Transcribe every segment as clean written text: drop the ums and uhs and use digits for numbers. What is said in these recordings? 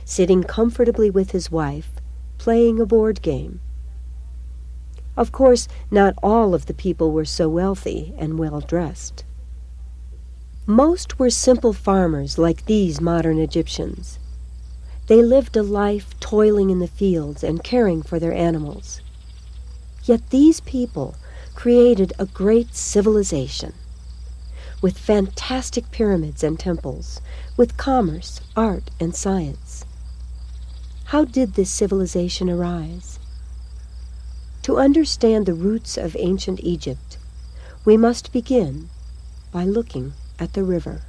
sitting comfortably with his wife, playing a board game. Of course, not all of the people were so wealthy and well-dressed. Most were simple farmers like these modern Egyptians. They lived a life toiling in the fields and caring for their animals. Yet these people created a great civilization, with fantastic pyramids and temples, with commerce, art, and science. How did this civilization arise? To understand the roots of ancient Egypt, we must begin by looking at the river.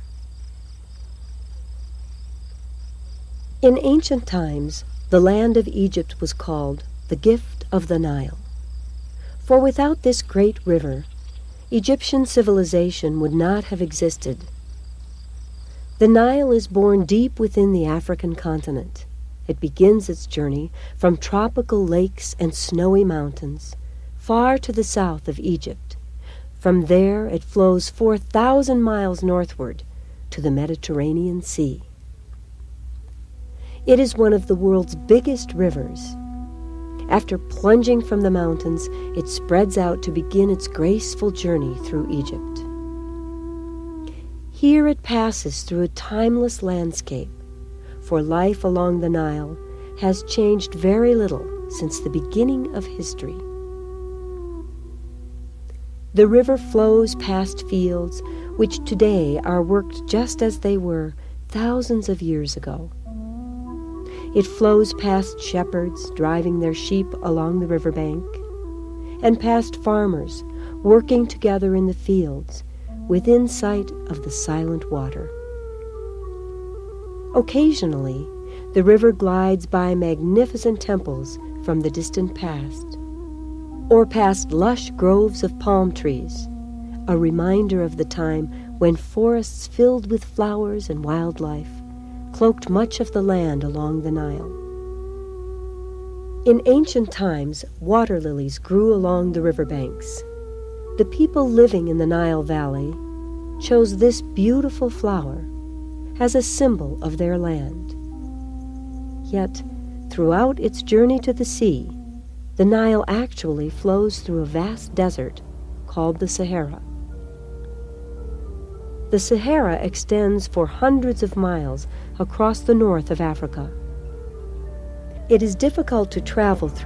In ancient times, the land of Egypt was called the gift of the Nile. For without this great river, Egyptian civilization would not have existed. The Nile is born deep within the African continent. It begins its journey from tropical lakes and snowy mountains, far to the south of Egypt. From there it flows 4,000 miles northward to the Mediterranean Sea. It is one of the world's biggest rivers. After plunging from the mountains, it spreads out to begin its graceful journey through Egypt. Here it passes through a timeless landscape, for life along the Nile has changed very little since the beginning of history. The river flows past fields which today are worked just as they were thousands of years ago. It flows past shepherds driving their sheep along the riverbank, and past farmers working together in the fields within sight of the silent water. Occasionally, the river glides by magnificent temples from the distant past, or past lush groves of palm trees, a reminder of the time when forests filled with flowers and wildlife cloaked much of the land along the Nile. In ancient times, water lilies grew along the riverbanks. The people living in the Nile Valley chose this beautiful flower as a symbol of their land. Yet, throughout its journey to the sea, the Nile actually flows through a vast desert called the Sahara. The Sahara extends for hundreds of miles across the north of Africa. It is difficult to travel through